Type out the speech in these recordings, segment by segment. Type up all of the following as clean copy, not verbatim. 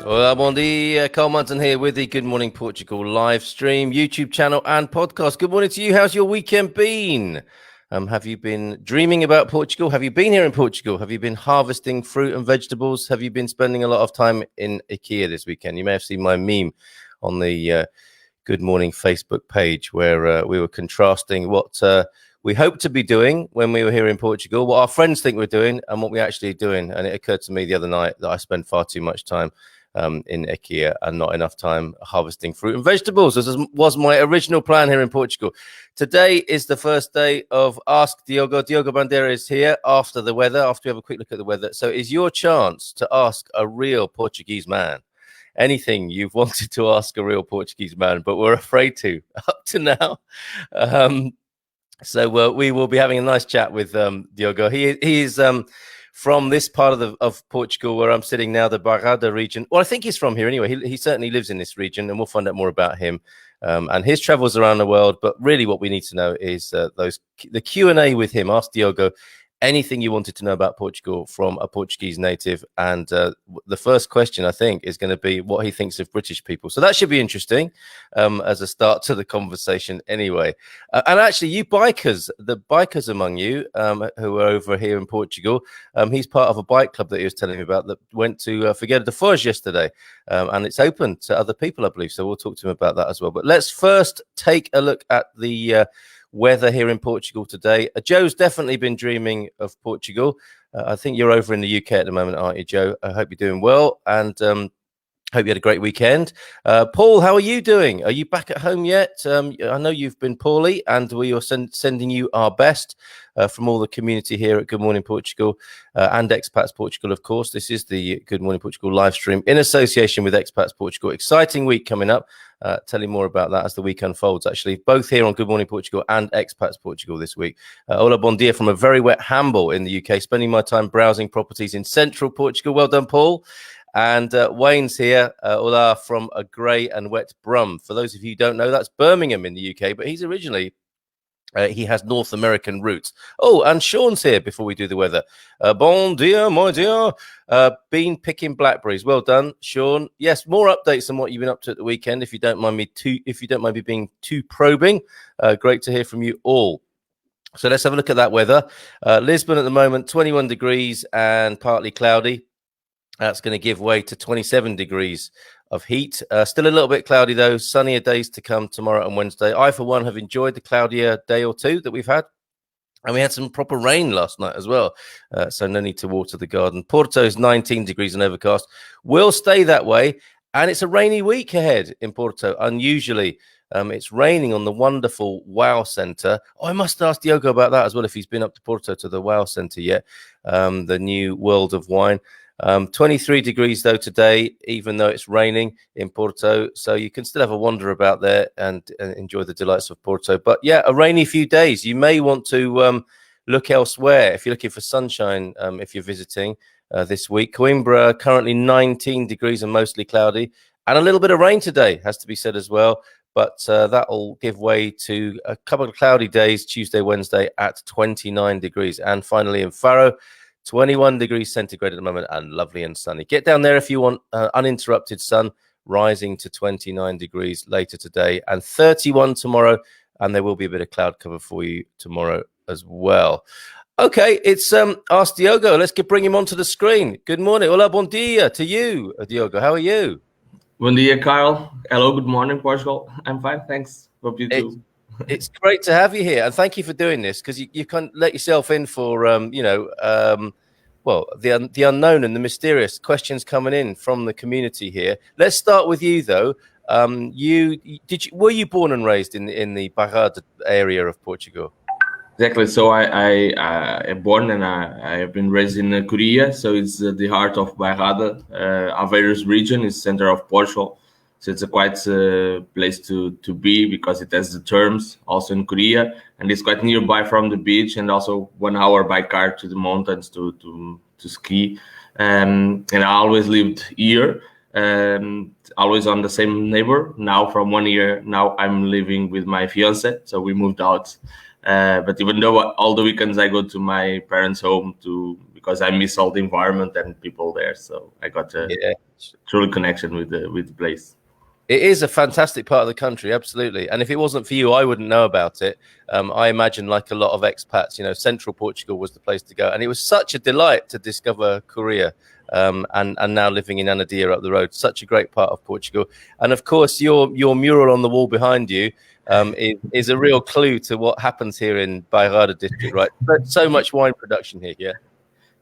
Olá, bom dia. Carl Munson here with the Good Morning Portugal live stream, YouTube channel and podcast. Good morning to you. How's your weekend been? Have you been dreaming about Portugal? Have you been here in Portugal? Have you been harvesting fruit and vegetables? Have you been spending a lot of time in IKEA this weekend? You may have seen my meme on the Good Morning Facebook page where we were contrasting what we hope to be doing when we were here in Portugal, what our friends think we're doing and what we're actually doing. And it occurred to me the other night that I spend far too much time in IKEA and not enough time harvesting fruit and vegetables. This was my original plan here in Portugal. Today is the first day of Ask Diogo. Diogo Bandeira is here after the weather, after we have a quick look at the weather. So it's your chance to ask a real Portuguese man anything you've wanted to ask a real Portuguese man, but we're afraid to up to now. So we will be having a nice chat with Diogo. He is from this part of Portugal where I'm sitting now, the Bairrada region. Well, I think he's from here anyway. He certainly lives in this region, and we'll find out more about him and his travels around the world. But really what we need to know is the Q&A with him. Ask Diogo anything you wanted to know about Portugal from a Portuguese native. And the first question, I think, is going to be what he thinks of British people. So that should be interesting as a start to the conversation anyway. And actually, you bikers, the bikers among you who are over here in Portugal, he's part of a bike club that he was telling me about that went to Figueira da Foz yesterday. And it's open to other people, I believe. So we'll talk to him about that as well. But let's first take a look at the weather here in Portugal today. Joe's definitely been dreaming of Portugal. I think you're over in the UK at the moment, aren't you, Joe? I hope you're doing well, and hope you had a great weekend. Paul, how are you doing? Are you back at home yet? I know you've been poorly, and we are sending you our best from all the community here at Good Morning Portugal and Expats Portugal, of course. This is the Good Morning Portugal live stream in association with Expats Portugal. Exciting week coming up. Tell you more about that as the week unfolds, actually, both here on Good Morning Portugal and Expats Portugal this week. Hola, bon dia from a very wet Hamble in the UK, spending my time browsing properties in central Portugal. Well done, Paul. And Wayne's here, hola, from a grey and wet Brum. For those of you who don't know, that's Birmingham in the UK, but he's originally... he has North American roots. Oh, and Sean's here before we do the weather. Bon dia, my dear. Been picking blackberries. Well done, Sean. Yes, more updates on what you've been up to at the weekend. If you don't mind me being too probing, great to hear from you all. So let's have a look at that weather. Lisbon at the moment, 21 degrees and partly cloudy. That's going to give way to 27 degrees of heat. Still a little bit cloudy, though. Sunnier days to come tomorrow and Wednesday. I, for one, have enjoyed the cloudier day or two that we've had. And we had some proper rain last night as well. So no need to water the garden. Porto is 19 degrees and overcast. Will stay that way. And it's a rainy week ahead in Porto. Unusually, it's raining on the wonderful Wow Centre. Oh, I must ask Diogo about that as well, if he's been up to Porto to the Wow Centre yet. The new World of Wine. 23 degrees though today, even though it's raining in Porto, so you can still have a wander about there and enjoy the delights of Porto. But yeah, a rainy few days. You may want to look elsewhere if you're looking for sunshine. If you're visiting this week, Coimbra currently 19 degrees and mostly cloudy, and a little bit of rain today, has to be said as well. But that'll give way to a couple of cloudy days Tuesday, Wednesday at 29 degrees, and finally in Faro, 21 degrees centigrade at the moment and lovely and sunny. Get down there if you want uninterrupted sun, rising to 29 degrees later today and 31 tomorrow. And there will be a bit of cloud cover for you tomorrow as well. Okay, it's Ask Diogo. Let's bring him onto the screen. Good morning. Hola, bon dia to you, Diogo. How are you? Bon dia, Carl. Hello, good morning, Portugal. I'm fine, thanks. Hope you too. It's great to have you here, and thank you for doing this, because you can't let yourself in for the unknown and the mysterious questions coming in from the community here. Let's start with you though. Were you born and raised in the Bairrada area of Portugal? Exactly. So I am born and I have been raised in Korea. So it's the heart of Bairrada. Aveiros region is center of Portugal. So it's a quite place to be, because it has the terms also in Korea, and it's quite nearby from the beach, and also 1 hour by car to the mountains to ski. And I always lived here, always on the same neighbor. Now from 1 year now I'm living with my fiance, so we moved out But even though all the weekends I go to my parents' home because I miss all the environment and people there, so I got a truly connection with the place. It is a fantastic part of the country, absolutely. And if it wasn't for you, I wouldn't know about it. I imagine, like a lot of expats, central Portugal was the place to go. And it was such a delight to discover Korea. And now living in Anadia up the road, such a great part of Portugal. And of course, your mural on the wall behind you is a real clue to what happens here in Bairrada district, right? So much wine production here, yeah.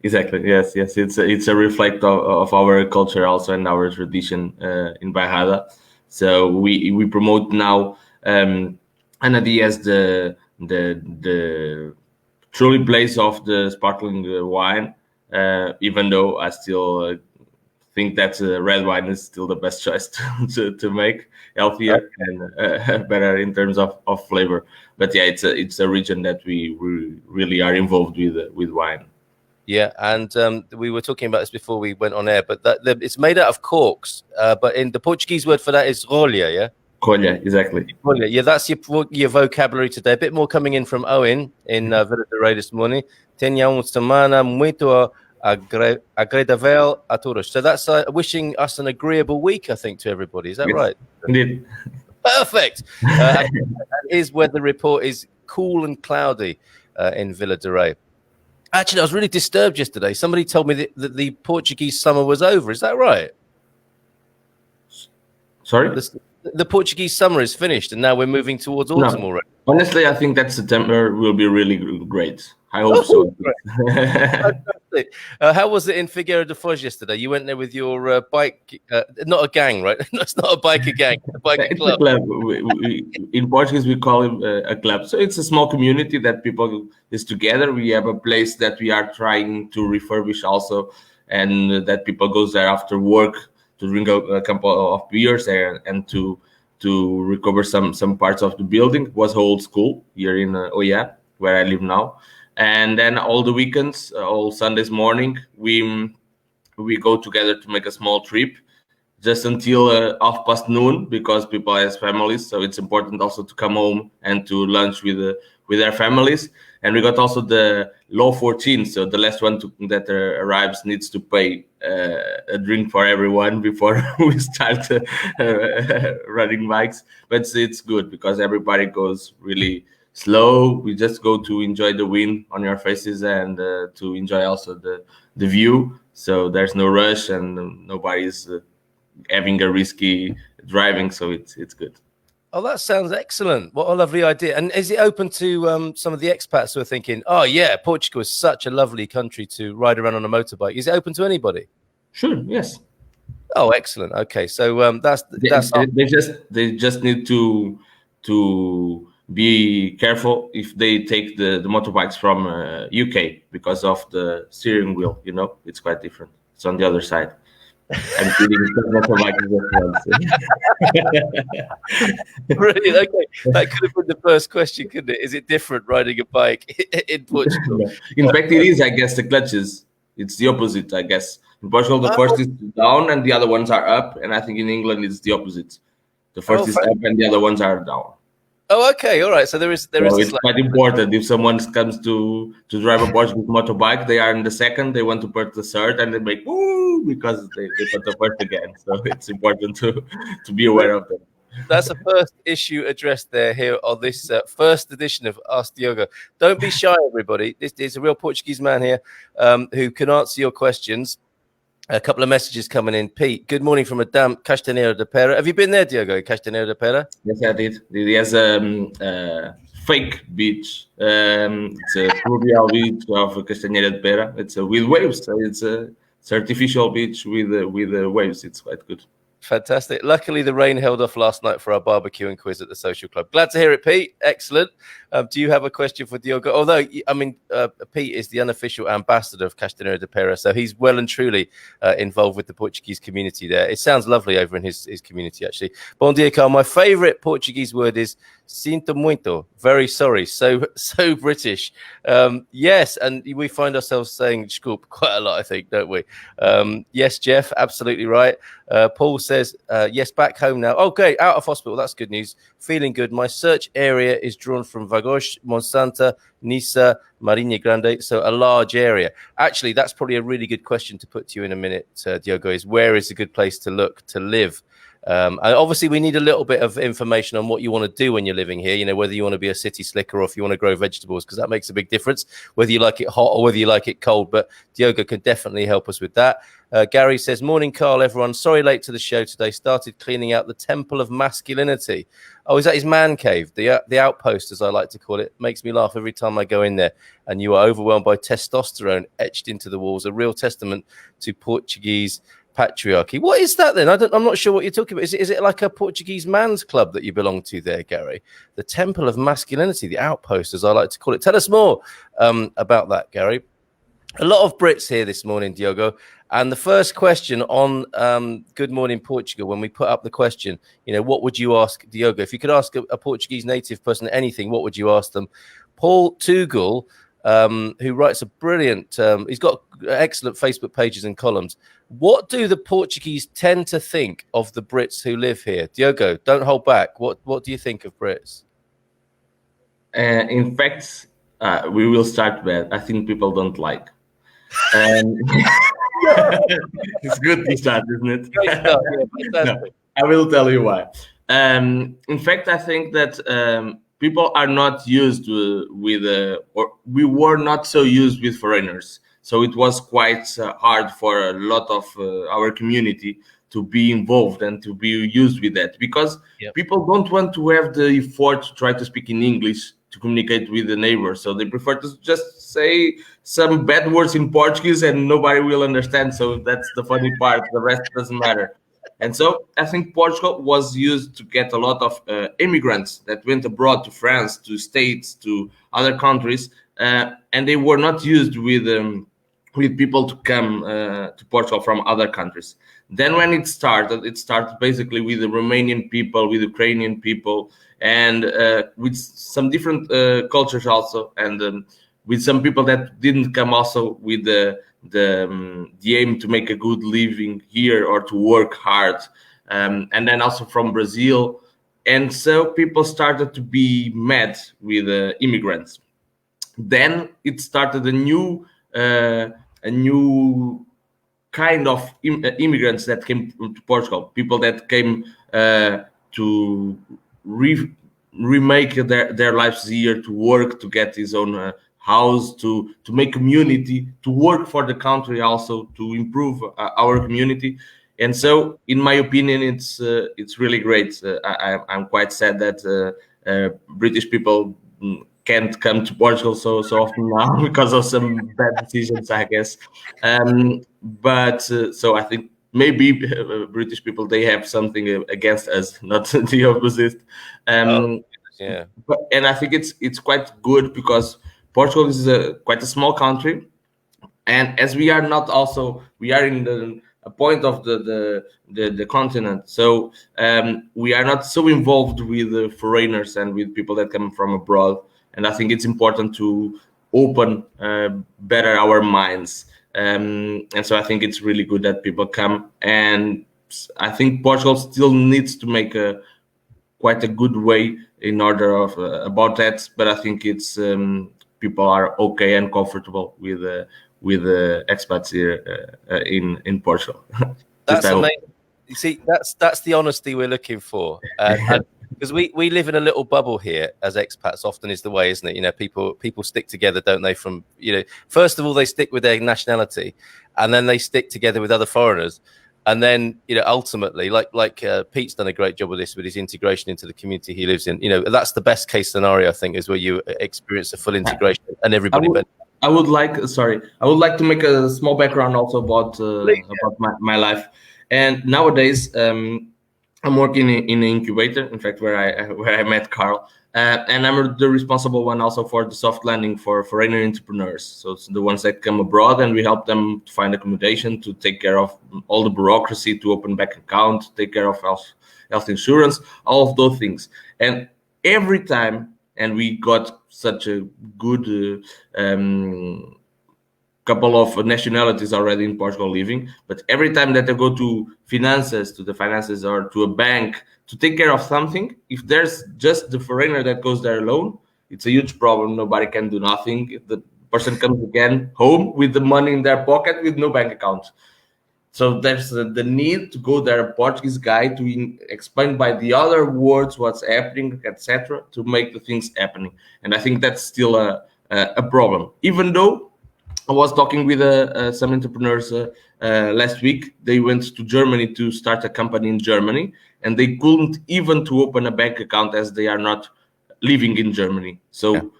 Exactly. Yes. It's a reflect of our culture also and our tradition in Bairrada. So we promote now Anadia as the truly place of the sparkling wine. Even though I still think that red wine is still the best choice to make, healthier and better in terms of flavor. But yeah, it's a region that we really are involved with wine. Yeah, and we were talking about this before we went on air, but it's made out of corks. But in the Portuguese word for that is rolha, yeah? Rolha, exactly. Rolha. Yeah, that's your vocabulary today. A bit more coming in from Owen in Vila do Rei this morning. Tenha semana muito agradável a todos. So that's wishing us an agreeable week, I think, to everybody. Is that right? Indeed. Perfect. And his weather report is cool and cloudy in Vila do Rei. Actually, I was really disturbed yesterday. Somebody told me that the Portuguese summer was over. Is that right? Sorry? The Portuguese summer is finished, and now we're moving towards autumn already. Honestly, I think that September will be really great. I hope so. Fantastic. How was it in Figueira de Foz yesterday? You went there with your bike, not a gang, right? It's not a biker gang, a biker club. A club. In Portuguese, we call it a club. So it's a small community that people is together. We have a place that we are trying to refurbish also, and that people goes there after work to drink a couple of beers there and to recover some parts of the building. It was old school here in Oia, where I live now. And then all the weekends, all Sundays morning, we go together to make a small trip, just until noon, because people have families. So it's important also to come home and to lunch with their families. And we got also the law 14, so the last one that arrives needs to pay a drink for everyone before we start riding bikes. But it's good because everybody goes really slow. We just go to enjoy the wind on your faces and to enjoy also the view. So there's no rush and nobody's having a risky driving. So it's good. Oh, that sounds excellent. What a lovely idea. And is it open to some of the expats who are thinking, oh, yeah, Portugal is such a lovely country to ride around on a motorbike? Is it open to anybody? Sure, yes. Oh, excellent. Okay, so they just need to be careful if they take the motorbikes from UK because of the steering wheel. It's quite different. It's on the other side. I'm kidding. Brilliant. Okay, that could have been the first question, couldn't it? Is it different riding a bike in Portugal? In fact, it is. I guess the clutches. It's the opposite. I guess in Portugal the first is down and the other ones are up, and I think in England it's the opposite. The first is up and the other ones are down. Oh, okay, all right. So there is. It's quite important. If someone comes to drive a Portuguese motorbike, they are in the second. They want to put the third, and they make woo because they put the first again. So it's important to be aware of that. That's the first issue addressed here on this first edition of Ask Diogo. Don't be shy, everybody. This is a real Portuguese man here who can answer your questions. A couple of messages coming in. Pete, good morning from Madame Castanheira de Pera. Have you been there, Diogo, Castanheira de Pera? Yes, I did. He has a fake beach. It's a fluvial beach of Castanheira de Pera. It's with waves. So it's a artificial beach with waves. It's quite good. Fantastic. Luckily, the rain held off last night for our barbecue and quiz at the social club. Glad to hear it, Pete. Excellent. Do you have a question for Diogo? Although, I mean, Pete is the unofficial ambassador of Castanheira de Pera, so he's well and truly involved with the Portuguese community there. It sounds lovely over in his community, actually. Bom dia, Carl. My favorite Portuguese word is Sinto muito. Very sorry. So British. Yes, and we find ourselves saying "desculpe" quite a lot, I think, don't we? Yes, Jeff, absolutely right. Paul says, yes, back home now. Okay, out of hospital. That's good news. Feeling good. My search area is drawn from Vagos, Monsanta, Nisa, Marinha Grande. So a large area. Actually, that's probably a really good question to put to you in a minute, Diogo, is where is a good place to look to live? And obviously, we need a little bit of information on what you want to do when you're living here. You know, whether you want to be a city slicker or if you want to grow vegetables, because that makes a big difference, whether you like it hot or whether you like it cold. But Diogo can definitely help us with that. Gary says, morning, Carl, everyone. Sorry late to the show today. Started cleaning out the Temple of Masculinity. Oh, is that his man cave? The outpost, as I like to call it. Makes me laugh every time I go in there. And you are overwhelmed by testosterone etched into the walls. A real testament to Portuguese patriarchy. What is that then? I'm not sure what you're talking about. Is it like a Portuguese man's club that you belong to there, Gary? The Temple of Masculinity, the outpost, as I like to call it. Tell us more about that, Gary. A lot of Brits here this morning, Diogo. And the first question on Good Morning Portugal, when we put up the question, you know, what would you ask Diogo? If you could ask a Portuguese native person anything, what would you ask them? Paul Tugal, who writes a brilliant, he's got excellent Facebook pages and columns. What do the Portuguese tend to think of the Brits who live here? Diogo, don't hold back. What do you think of Brits? In fact, we will start bad. I think people don't like. It's good to start, isn't it? Great start, yeah, No, I will tell you why. In fact, I think that people are not used or we were not so used with foreigners. So it was quite hard for a lot of our community to be involved and to be used with that, because people don't want to have the effort to try to speak in English to communicate with the neighbors. So they prefer to just say some bad words in Portuguese and nobody will understand. So that's the funny part. The rest doesn't matter. And so I think Portugal was used to get a lot of immigrants that went abroad to France, to States, to other countries, and they were not used with people to come to Portugal from other countries. Then when it started basically with the Romanian people, with Ukrainian people, and with some different cultures also, and with some people that didn't come also with the aim to make a good living here or to work hard, and then also from Brazil. And so people started to be mad with immigrants. Then it started a new kind of immigrants that came to Portugal, people that came to remake their lives here, to work, to get his own house, to make community, to work for the country, also to improve our community. And so, in my opinion, it's really great. I'm quite sad that British people can't come to Portugal so often now because of some bad decisions, I guess. But so I think maybe British people, they have something against us, not the opposite. Yeah. And I think it's quite good because Portugal is quite a small country, and as we are not also, we are in a point of the continent, so we are not so involved with foreigners and with people that come from abroad. And I think it's important to open better our minds. And so I think it's really good that people come. And I think Portugal still needs to make quite a good way in order of about that. But I think it's people are okay and comfortable with expats here in Portugal. That's amazing. You see, that's the honesty we're looking for. Because we live in a little bubble here as expats, often is the way, isn't it? You know, people stick together, don't they? From, you know, first of all, they stick with their nationality, and then they stick together with other foreigners. And then, you know, ultimately, like Pete's done a great job with this, with his integration into the community he lives in. You know, that's the best case scenario, I think, is where you experience a full integration and everybody. I would like to make a small background also about my life. And nowadays, I'm working in an incubator, in fact, where I met Carl, and I'm the responsible one also for the soft landing for foreigner entrepreneurs. So it's the ones that come abroad, and we help them to find accommodation, to take care of all the bureaucracy, to open bank account, to take care of health insurance, all of those things. And every time, and we got such a good couple of nationalities already in Portugal living, but every time that I go to the finances or to a bank to take care of something, if there's just the foreigner that goes there alone, it's a huge problem. Nobody can do nothing. If the person comes again home with the money in their pocket with no bank account. So there's the need to go there, a Portuguese guy, to explain by the other words what's happening, etc., to make the things happening. And I think that's still a problem. Even though I was talking with some entrepreneurs last week. They went to Germany to start a company in Germany, and they couldn't even to open a bank account as they are not living in Germany. So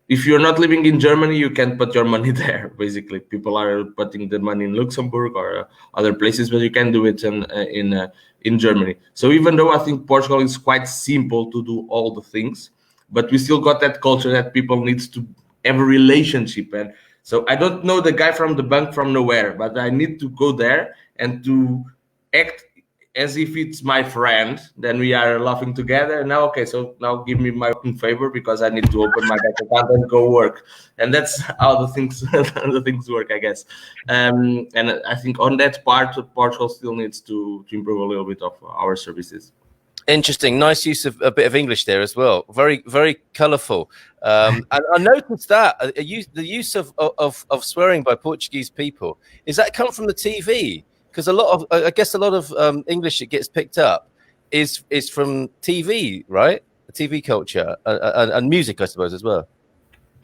if you're not living in Germany, you can put your money there. Basically, people are putting the money in Luxembourg or other places, but you can do it in Germany. So even though I think Portugal is quite simple to do all the things, but we still got that culture that people needs to have a relationship. And so I don't know the guy from the bank from nowhere, but I need to go there and to act as if it's my friend. Then we are laughing together. Now, okay, so now give me my favor because I need to open my bank account and go work. And that's how the things work, I guess. And I think on that part, Portugal still needs to improve a little bit of our services. Interesting. Nice use of a bit of English there as well. Very, very colourful. And I noticed that the use of swearing by Portuguese people, is that come from the TV? Because I guess a lot of English that gets picked up is from TV, right? The TV culture and music, I suppose, as well.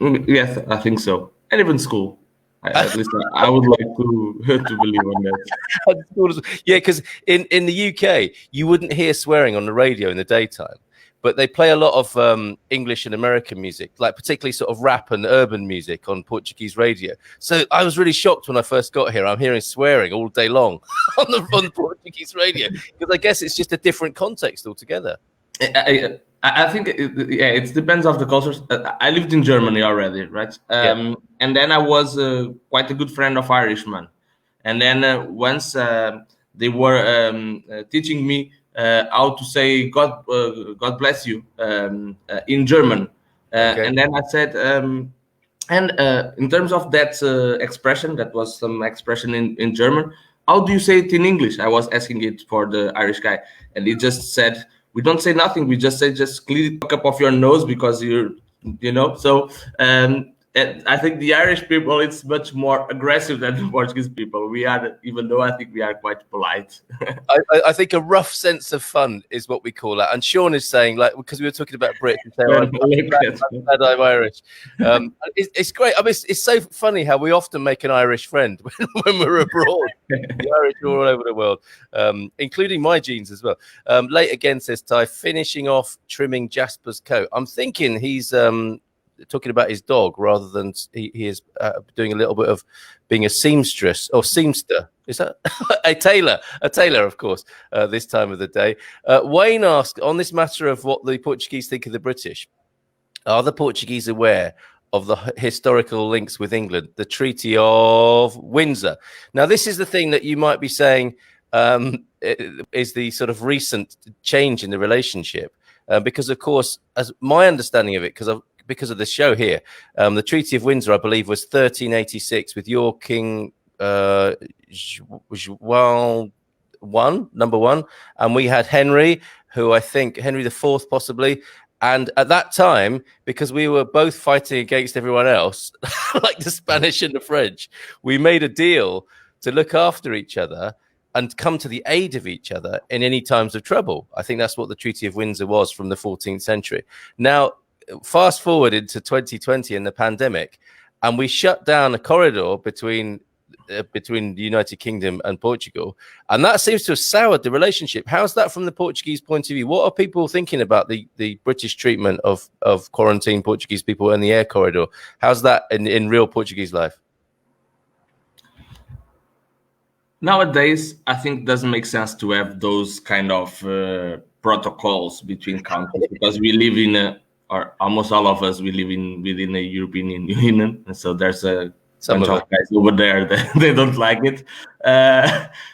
Yes, I think so. And even school. At least I would like to believe on that. Yeah, because in the UK, you wouldn't hear swearing on the radio in the daytime, but they play a lot of English and American music, like particularly sort of rap and urban music on Portuguese radio. So I was really shocked when I first got here. I'm hearing swearing all day long on Portuguese radio, because I guess it's just a different context altogether. I think it depends of the cultures. I lived in Germany already, right? And then I was quite a good friend of Irishman. And then once they were teaching me how to say God bless you in German. And then I said, in terms of that expression, that was some expression in German, how do you say it in English? I was asking it for the Irish guy. And he just said, we don't say nothing. We just say, just clean the cup of your nose because you know. So I think the Irish people, it's much more aggressive than the Portuguese people. We are, even though I think we are quite polite. I think a rough sense of fun is what we call that. And Sean is saying, like, because we were talking about Brits, and saying, I'm Irish. It's great. I mean, it's so funny how we often make an Irish friend when we're abroad. The Irish are all over the world, including my genes as well. Late again, says Ty, finishing off trimming Jasper's coat. I'm thinking he's talking about his dog rather than he is doing a little bit of being a seamstress or seamster. Is that a tailor, of course, this time of the day. Wayne asked, on this matter of what the Portuguese think of the British, are the Portuguese aware of the historical links with England, the Treaty of Windsor? Now, this is the thing that you might be saying is the sort of recent change in the relationship, because, of course, as my understanding of it, because of the show here, the Treaty of Windsor, I believe, was 1386 with your King Juan number one, and we had Henry, who I think Henry IV possibly. And at that time, because we were both fighting against everyone else, like the Spanish and the French, we made a deal to look after each other and come to the aid of each other in any times of trouble. I think that's what the Treaty of Windsor was from the 14th century. Now, fast forward into 2020 and the pandemic, and we shut down a corridor between the United Kingdom and Portugal, and that seems to have soured the relationship. How's that from the Portuguese point of view? What are people thinking about the British treatment of quarantined Portuguese people in the air corridor? How's that in real Portuguese life? Nowadays, I think it doesn't make sense to have those kind of protocols between countries, because we live or almost all of us, we live within the European Union, and so there's a Some bunch of of us. guys over there that they don't like it.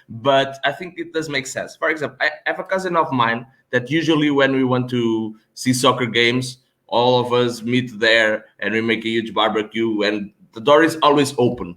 But I think it does make sense. For example, I have a cousin of mine that usually when we want to see soccer games, all of us meet there and we make a huge barbecue, and the door is always open.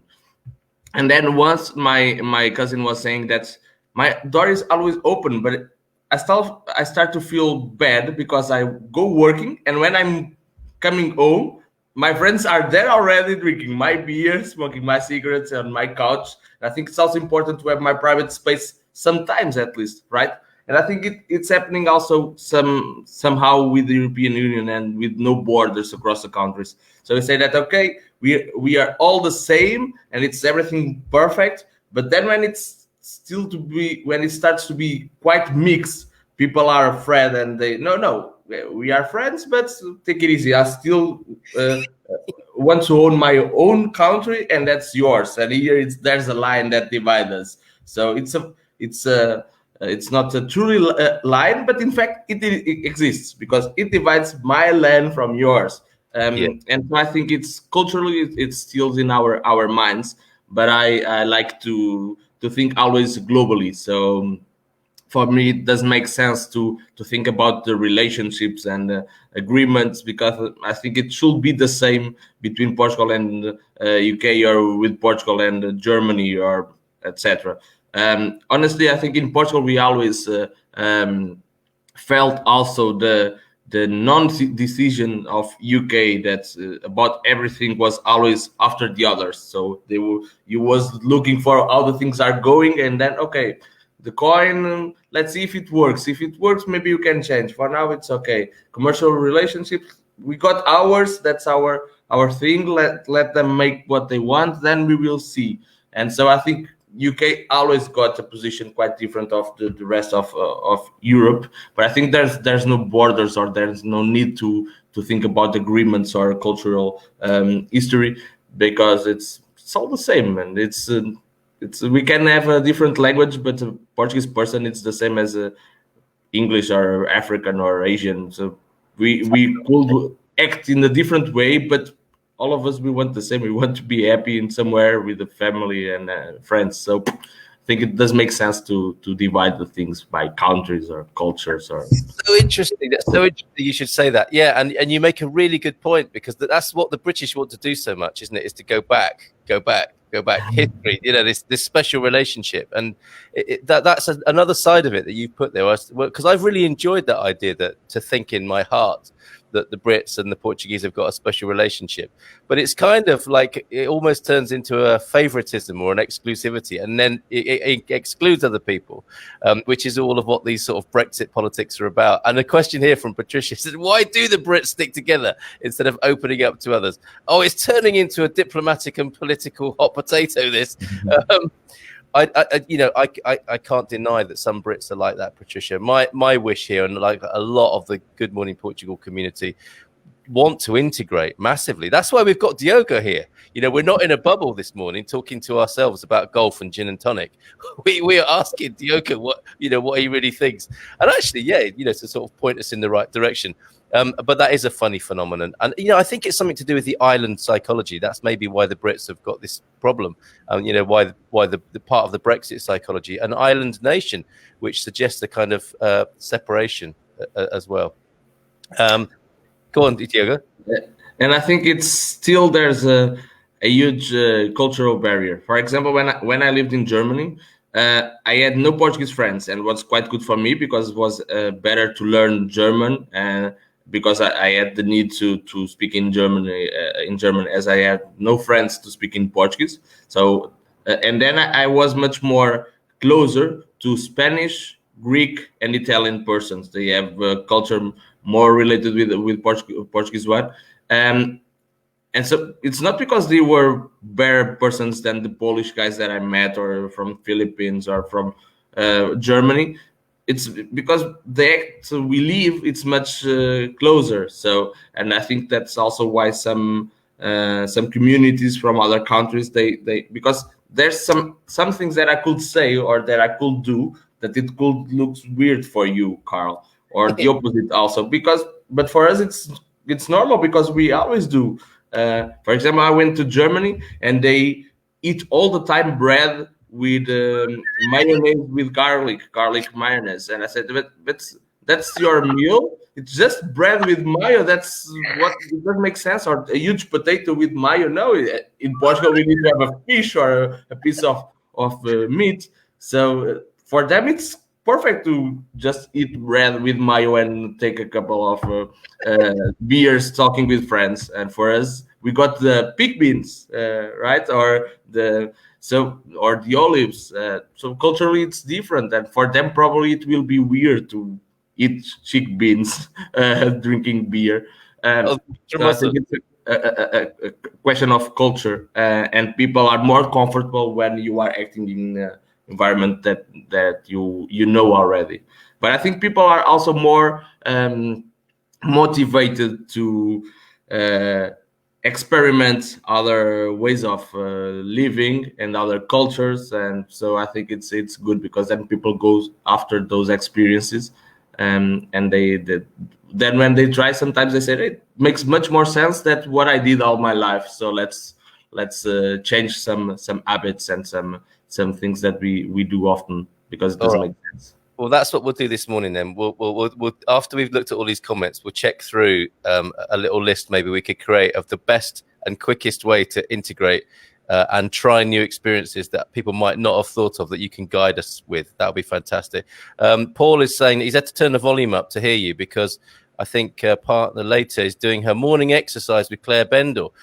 And then once my cousin was saying that my door is always open, but I start to feel bad because I go working, and when I'm coming home, my friends are there already drinking my beer, smoking my cigarettes on my couch. And I think it's also important to have my private space sometimes, at least, right? And I think it's happening also somehow with the European Union and with no borders across the countries. So we say that okay, we are all the same and it's everything perfect. But then when it starts to be quite mixed, people are afraid and they no, we are friends, but take it easy. I still want to own my own country, and that's yours. And here there's a line that divides us. So it's not a truly line, but in fact it exists because it divides my land from yours. Yeah. And so I think it's culturally it's still in our minds, but I like to think always globally. So for me it doesn't make sense to think about the relationships and agreements, because I think it should be the same between Portugal and UK, or with Portugal and Germany, or etc. Honestly, I think in Portugal we always felt also the non-decision of UK that about everything was always after the others. So you was looking for how the things are going, and then okay, the coin, let's see if it works. If it works, maybe you can change. For now, it's okay. Commercial relationships, we got ours. That's our thing. Let them make what they want. Then we will see. And so I think UK always got a position quite different of the rest of Europe. But I think there's no borders, or there's no need to think about agreements or cultural history, because it's all the same, and it's we can have a different language, but a Portuguese person it's the same as a English or African or Asian. So we could act in a different way, but all of us we want the same. We want to be happy in somewhere with the family and friends. So I think it does make sense to divide the things by countries or cultures or. So interesting. That's so interesting. You should say that. Yeah, and you make a really good point, because that's what the British want to do so much, isn't it? Is to go back. History. You know, this special relationship, and that's another side of it that you put there. Because I've really enjoyed that idea, that to think in my heart that the Brits and the Portuguese have got a special relationship, but it's kind of like it almost turns into a favoritism or an exclusivity, and then it excludes other people, which is all of what these sort of Brexit politics are about. And the question here from Patricia says, why do the Brits stick together instead of opening up to others? Oh, it's turning into a diplomatic and political hot potato, this. I can't deny that some Brits are like that, Patricia. My wish here, and like a lot of the Good Morning Portugal community, want to integrate massively. That's why we've got Diogo here. You know, we're not in a bubble this morning talking to ourselves about golf and gin and tonic. We are asking Diogo what he really thinks, and actually, to sort of point us in the right direction. But that is a funny phenomenon, and I think it's something to do with the island psychology. That's maybe why the Brits have got this problem. Why the part of the Brexit psychology, an island nation, which suggests a kind of separation as well. Go on, Diogo. And I think it's still there's a huge cultural barrier. For example, when I lived in Germany, I had no Portuguese friends, and it was quite good for me because it was better to learn German, and because I had the need to speak in German, as I had no friends to speak in Portuguese. So and then I was much more closer to Spanish, Greek, and Italian persons. They have culture more related with Portuguese one. And so it's not because they were better persons than the Polish guys that I met, or from Philippines, or from Germany. It's because so we live, it's much closer. So, and I think that's also why some communities from other countries, they because there's some things that I could say or that I could do that it could look weird for you, Carl, or the opposite also. But for us it's normal because we always do. For example, I went to Germany and they eat all the time bread with mayonnaise with garlic mayonnaise, and I said, but that's your meal? It's just bread with mayo. That's what it doesn't make sense. Or a huge potato with mayo? No, in Portugal we need to have a fish or a piece of meat. So for them it's perfect to just eat bread with mayo and take a couple of beers talking with friends. And for us, we got the pig beans, right? Or the olives. So culturally, it's different, and for them, probably it will be weird to eat chick beans, drinking beer. Oh, So I think it's a question of culture, and people are more comfortable when you are acting in an environment that you know already. But I think people are also more motivated to experiment other ways of living and other cultures, and so I think it's good because then people go after those experiences, and then when they try, sometimes they say it makes much more sense than what I did all my life. So let's change some habits and some things that we do often because it doesn't make sense. Well, that's what we'll do this morning then. We'll after we've looked at all these comments, we'll check through a little list maybe we could create of the best and quickest way to integrate and try new experiences that people might not have thought of that you can guide us with. That would be fantastic. Paul is saying he's had to turn the volume up to hear you because I think partner later is doing her morning exercise with Claire Bendel.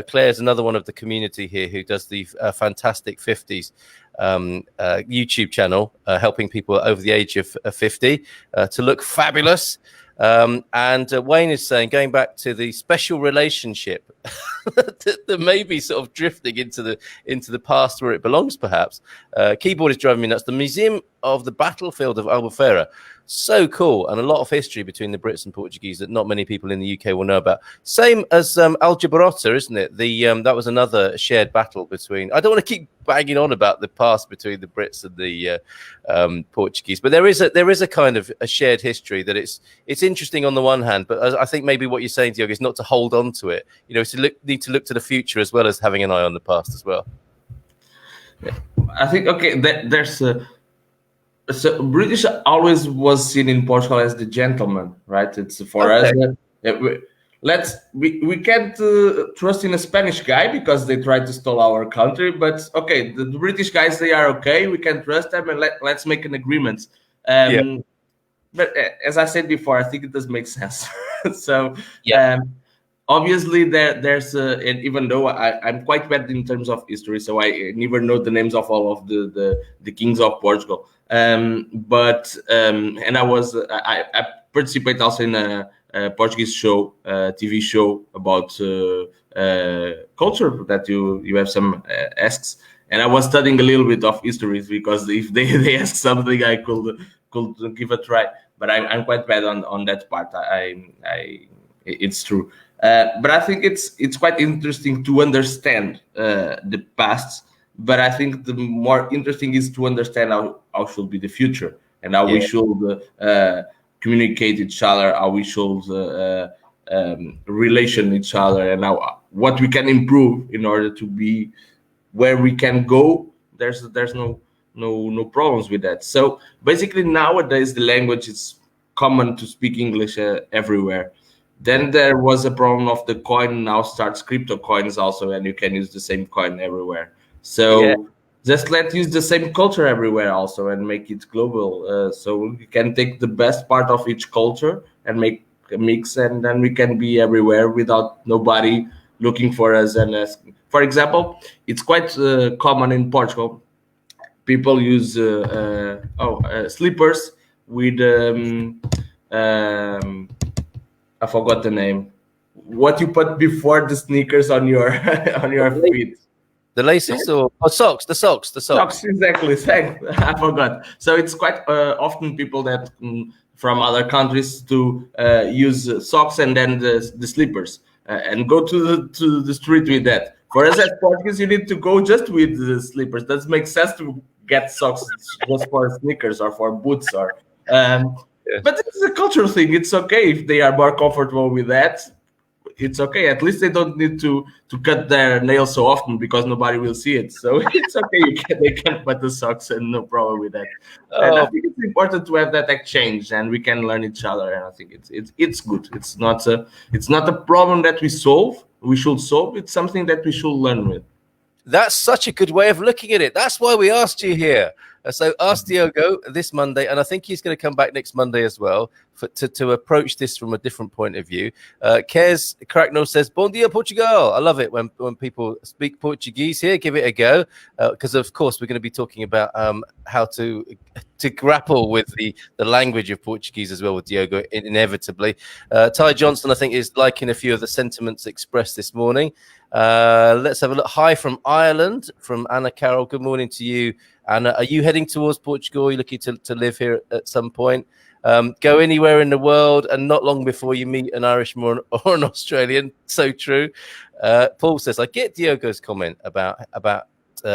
Claire is another one of the community here who does the fantastic 50s YouTube channel, helping people over the age of 50 to look fabulous. And Wayne is saying, going back to the special relationship that may be sort of drifting into the past where it belongs, perhaps. Keyboard is driving me nuts. The Museum of the Battlefield of Albufeira. So cool, and a lot of history between the Brits and Portuguese that not many people in the UK will know about. Same as Aljubarrota, isn't it? That was another shared battle between. I don't want to keep banging on about the past between the Brits and the Portuguese, but there is a kind of a shared history that it's interesting on the one hand, but I think maybe what you're saying, Diogo, is not to hold on to it. You know, need to look to the future as well as having an eye on the past as well. Yeah. I think there's. So British always was seen in Portugal as the gentleman, right? It's for us. We can't trust in a Spanish guy because they tried to steal our country. But okay, the British guys, they are okay. We can trust them, and let's make an agreement. But as I said before, I think it does make sense. So obviously there's and even though I'm quite bad in terms of history, so I never know the names of all of the kings of Portugal. But I participate also in a Portuguese show, TV show about culture that you have some asks, and I was studying a little bit of history because if they ask something, I could give a try. But I'm quite bad on that part. It's true. But I think it's quite interesting to understand the past. But I think the more interesting is to understand how should be the future and how we should communicate each other, how we should relation each other, and what we can improve in order to be where we can go. There's no problems with that. So basically nowadays the language is common to speak English everywhere. Then there was a problem of the coin now starts crypto coins also, and you can use the same coin everywhere. So just let's use the same culture everywhere also and make it global. So we can take the best part of each culture and make a mix, and then we can be everywhere without nobody looking for us. And for example, it's quite common in Portugal. People use slippers with I forgot the name. What you put before the sneakers on your on your feet? The laces or socks? The socks. Socks, exactly. I forgot. So it's quite often people that from other countries to use socks and then the slippers and go to the street with that. For us as Portuguese, you need to go just with the slippers. Doesn't make sense to get socks just for sneakers or for boots or. But it's a cultural thing. It's okay if they are more comfortable with that. it's okay. At least they don't need to cut their nails so often because nobody will see it. So it's okay. They can put the socks and no problem with that. And I think it's important to have that exchange, and we can learn each other. And I think it's good. It's not a problem that we should solve. It's something that we should learn with. That's such a good way of looking at it. That's why we asked you here. So ask Diogo this Monday, and I think he's going to come back next Monday as well to approach this from a different point of view. Kez Cracknell says, Bom dia, Portugal. I love it when people speak Portuguese here. Give it a go, because, of course, we're going to be talking about how to grapple with the language of Portuguese as well with Diogo, inevitably. Ty Johnson, I think, is liking a few of the sentiments expressed this morning. Let's have a look. Hi from Ireland, from Anna Carroll. Good morning to you, Anna. Are you heading towards Portugal? Are you looking to live here at some point? Go anywhere in the world, and not long before you meet an Irishman or an Australian. So true. Paul says, I get Diogo's comment about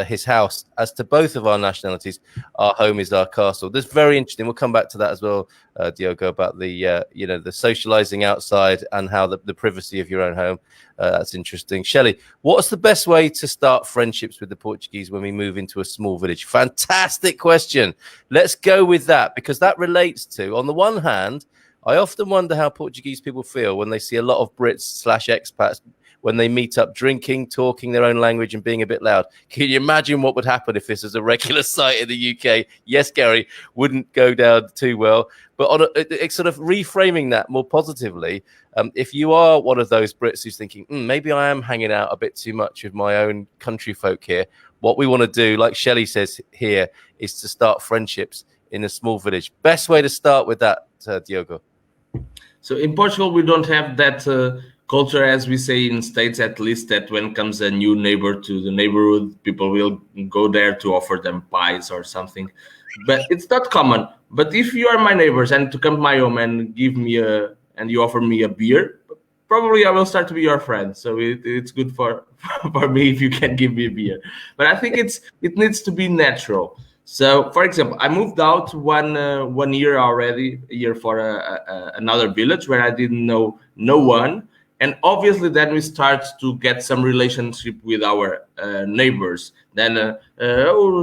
his house. As to both of our nationalities, our home is our castle. That's very interesting. We'll come back to that as well, Diogo, about the the socializing outside and how the privacy of your own home. That's interesting. Shelley, what's the best way to start friendships with the Portuguese when we move into a small village? Fantastic question. Let's go with that, because that relates to, on the one hand, I often wonder how Portuguese people feel when they see a lot of Brits/expats when they meet up drinking, talking their own language and being a bit loud. Can you imagine what would happen if this was a regular sight in the UK? Yes, Gary, wouldn't go down too well. But on sort of reframing that more positively, if you are one of those Brits who's thinking, maybe I am hanging out a bit too much with my own country folk here, what we want to do, like Shelley says here, is to start friendships in a small village. Best way to start with that, Diogo? So in Portugal, we don't have that culture, as we say in States, at least, that when comes a new neighbor to the neighborhood, people will go there to offer them pies or something. But it's not common. But if you are my neighbors and to come to my home and give me and you offer me a beer, probably I will start to be your friend. So it's good for me if you can give me a beer. But I think it needs to be natural. So, for example, I moved out one year already, a year for another village where I didn't know no one. And obviously, then we start to get some relationship with our neighbors. Then,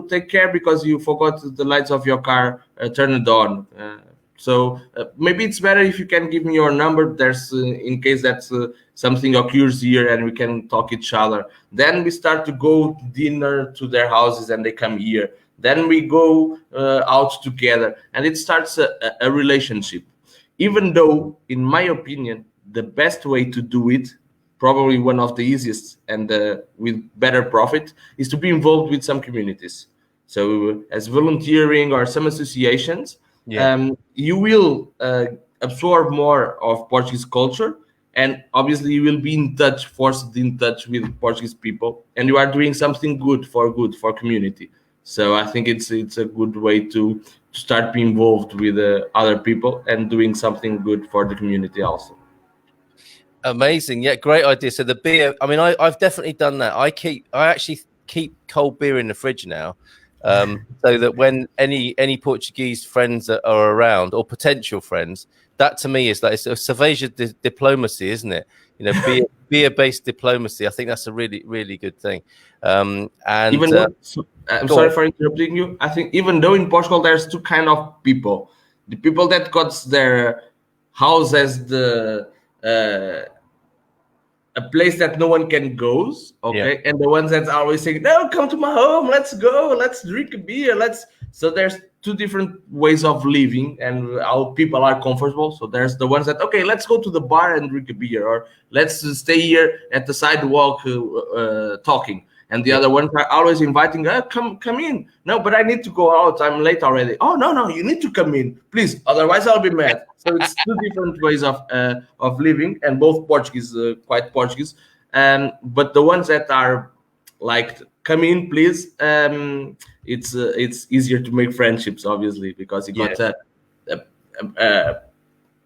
take care because you forgot the lights of your car, turn it on. So maybe it's better if you can give me your number. There's in case that something occurs here and we can talk each other. Then we start to go to dinner to their houses and they come here. Then we go out together and it starts a relationship. Even though, in my opinion, the best way to do it, probably one of the easiest and with better profit, is to be involved with some communities. So as volunteering or some associations, you will absorb more of Portuguese culture, and obviously you will be forced in touch with Portuguese people, and you are doing something good for community. So I think it's a good way to start being involved with other people and doing something good for the community also. Amazing. Yeah, great idea. So the beer, I mean, I've definitely done that. I actually keep cold beer in the fridge now, so that when any Portuguese friends that are around or potential friends, that to me is like it's a cerveja diplomacy, isn't it? You know, beer-based diplomacy. I think that's a really, really good thing. And even I'm sorry for interrupting you. I think even though in Portugal there's two kind of people: the people that got their house as a place that no one can go, okay, and the ones that always say, "No, come to my home. Let's go. Let's drink a beer. So there's two different ways of living and how people are comfortable. So there's the ones that, okay, let's go to the bar and drink a beer, or let's stay here at the sidewalk talking. And the other ones are always inviting, come in. No, but I need to go out. I'm late already. Oh, no, you need to come in, please. Otherwise, I'll be mad. So it's two different ways of living, and both Portuguese, quite Portuguese. But the ones that are like, come in, please. It's easier to make friendships, obviously, because you got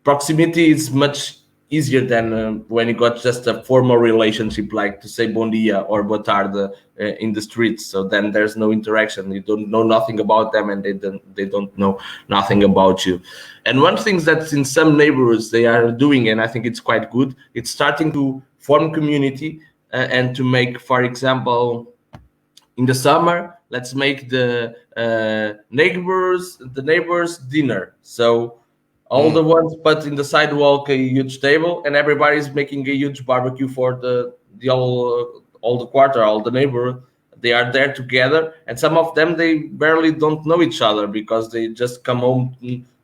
proximity is much easier than when you got just a formal relationship, like to say bon dia or boa tarde in the streets. So then there's no interaction. You don't know nothing about them, and they don't know nothing about you. And one thing that in some neighborhoods they are doing, and I think it's quite good, it's starting to form community and to make, for example, in the summer, let's make the neighbors dinner. So all the ones put in the sidewalk a huge table, and everybody's making a huge barbecue for the all the quarter, all the neighborhood. They are there together, and some of them they barely don't know each other because they just come home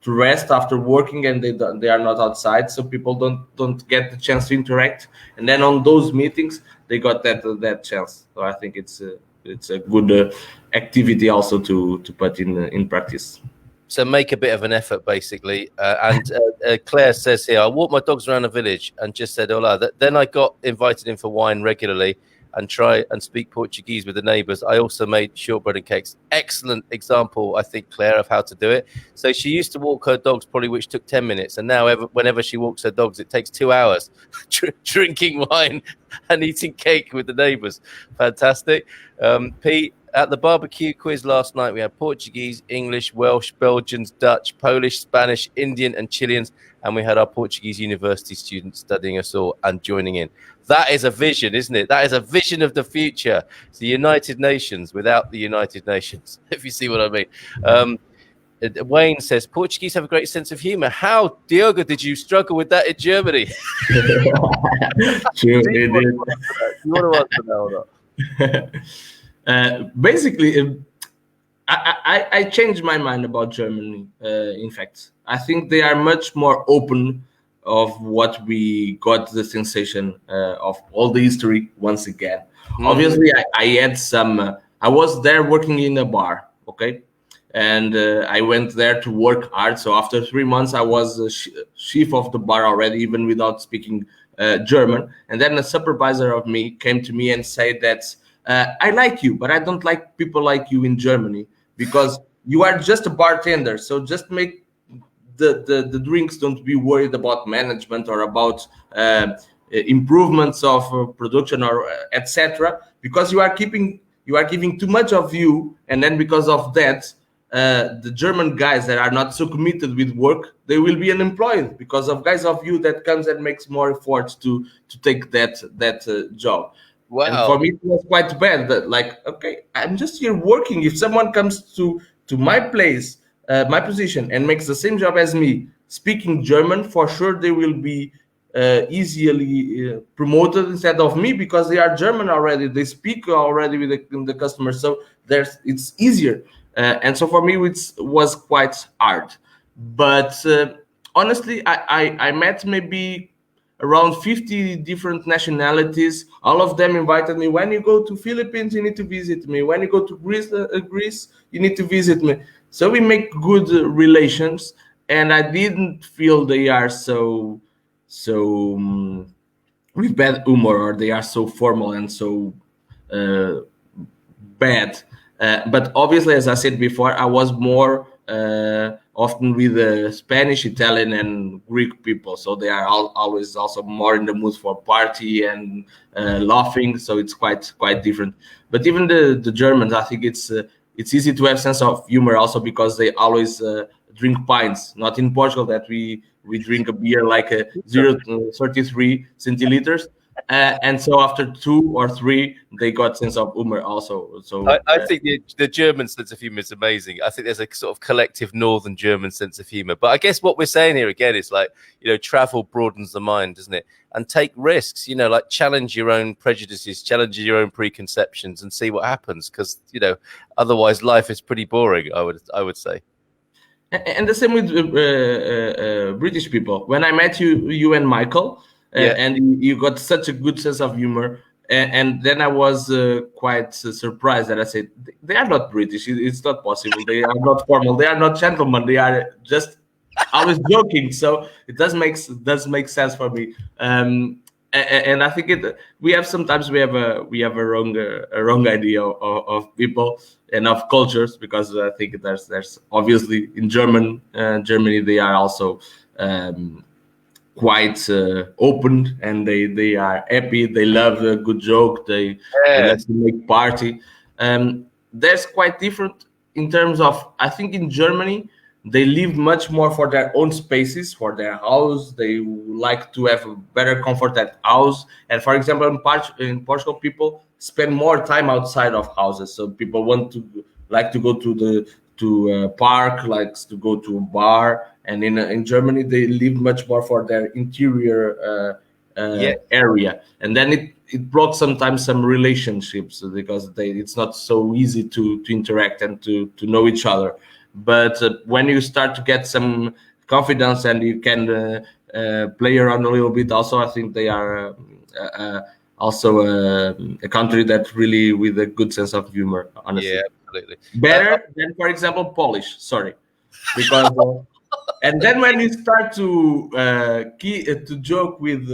to rest after working, and they are not outside, so people don't get the chance to interact. And then on those meetings, they got that chance. So I think it's a good activity also to put in practice. So make a bit of an effort, basically. And Claire says here, I walked my dogs around the village and just said hola. Then I got invited in for wine regularly and try and speak Portuguese with the neighbours. I also made shortbread and cakes. Excellent example, I think, Claire, of how to do it. So she used to walk her dogs probably, which took 10 minutes. And now whenever she walks her dogs, it takes 2 hours drinking wine and eating cake with the neighbours. Fantastic. Pete, at the barbecue quiz last night, we had Portuguese, English, Welsh, Belgians, Dutch, Polish, Spanish, Indian, and Chileans. And we had our Portuguese university students studying us all and joining in. That is a vision, isn't it? That is a vision of the future. It's the United Nations without the United Nations, if you see what I mean. Wayne says, Portuguese have a great sense of humor. How, Diogo, did you struggle with that in Germany? True, it You want to answer that or not? Basically, I changed my mind about Germany. In fact, I think they are much more open of what we got the sensation of all the history once again. Obviously, I had some. I was there working in a bar, okay, and I went there to work hard. So after 3 months, I was a chief of the bar already, even without speaking German. And then a supervisor of me came to me and said that. I like you, but I don't like people like you in Germany because you are just a bartender. So just make the drinks. Don't be worried about management or about improvements of production or etc. Because you are giving too much of you, and then because of that, the German guys that are not so committed with work, they will be unemployed because of guys of you that comes and makes more effort to take that job. Wow. And for me, it was quite bad. That like, okay, I'm just here working. If someone comes to my place, my position, and makes the same job as me, speaking German, for sure they will be easily promoted instead of me because they are German already. They speak already with the customers, so it's easier. And so for me, it was quite hard. But honestly, I met maybe around 50 different nationalities. All of them invited me. When you go to Philippines, you need to visit me. When you go to Greece, you need to visit me. So we make good relations, and I didn't feel they are so with bad humor, or they are so formal and so bad. But obviously, as I said before, I was more often with Spanish, Italian, and Greek people. So they are always also more in the mood for party and laughing. So it's quite different. But even the Germans, I think it's easy to have sense of humor also because they always drink pints. Not in Portugal that we drink a beer like a 0.33 centiliters. And so after 2 or 3, they got sense of humor also. So I think the German sense of humor is amazing. I think there's a sort of collective Northern German sense of humor. But I guess what we're saying here again is like, travel broadens the mind, doesn't it? And take risks, like challenge your own prejudices, challenge your own preconceptions, and see what happens. Because otherwise life is pretty boring. I would say. And the same with British people. When I met you and Michael. And you got such a good sense of humor, and then I was quite surprised that I said they are not British. It's not possible. They are not formal. They are not gentlemen. They are just always joking. So it does make sense for me. And I think we have a wrong idea of people and of cultures, because I think there's obviously in Germany they are also quite open, and they are happy. They love a good joke. They like to make party. That's quite different in terms of, I think in Germany they live much more for their own spaces, for their house. They like to have a better comfort at house. And for example, in Portugal, people spend more time outside of houses. So people want to like to go to a park, likes to go to a bar. And in Germany, they live much more for their interior area. And then it blocks sometimes some relationships because it's not so easy to interact and to know each other. But when you start to get some confidence and you can play around a little bit, also I think they are also a country that really with a good sense of humor, honestly. Yeah, absolutely. Better than, for example, Polish. Sorry, because and then when you start to joke with.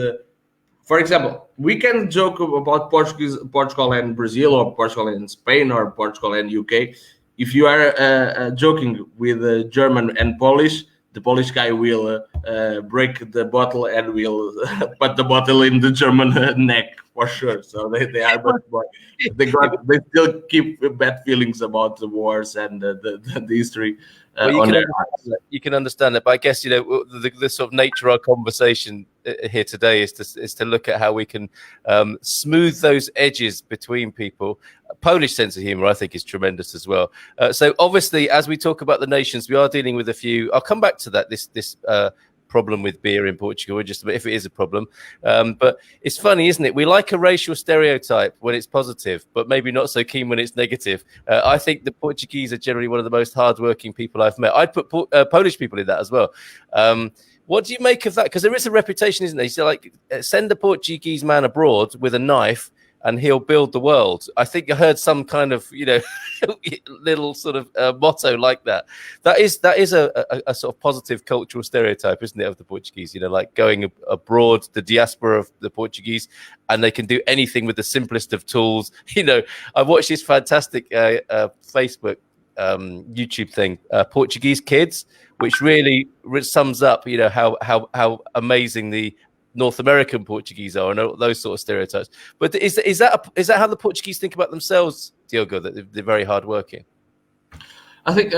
For example, we can joke about Portugal and Brazil, or Portugal and Spain, or Portugal and UK. If you are joking with German and Polish, the Polish guy will break the bottle and will put the bottle in the German neck for sure. So they are much more. They still keep bad feelings about the wars and the history on their hearts. You can understand that, but I guess the sort of nature of our conversation here today is to look at how we can smooth those edges between people. Polish sense of humor, I think, is tremendous as well. So obviously, as we talk about the nations, we are dealing with a few. I'll come back to that. This problem with beer in Portugal, just a bit, if it is a problem. But it's funny, isn't it? We like a racial stereotype when it's positive, but maybe not so keen when it's negative. I think the Portuguese are generally one of the most hardworking people I've met. I'd put Polish people in that as well. What do you make of that? Because there is a reputation, isn't there? So, like, send a Portuguese man abroad with a knife and he'll build the world. I think I heard some kind of, little sort of motto like that. That is a sort of positive cultural stereotype, isn't it, of the Portuguese? Like going abroad, the diaspora of the Portuguese, and they can do anything with the simplest of tools. I watched this fantastic Facebook YouTube thing, Portuguese Kids, which really sums up, how amazing the North American Portuguese are, and those sort of stereotypes. But is that how the Portuguese think about themselves, Diogo? That they're very hardworking. I think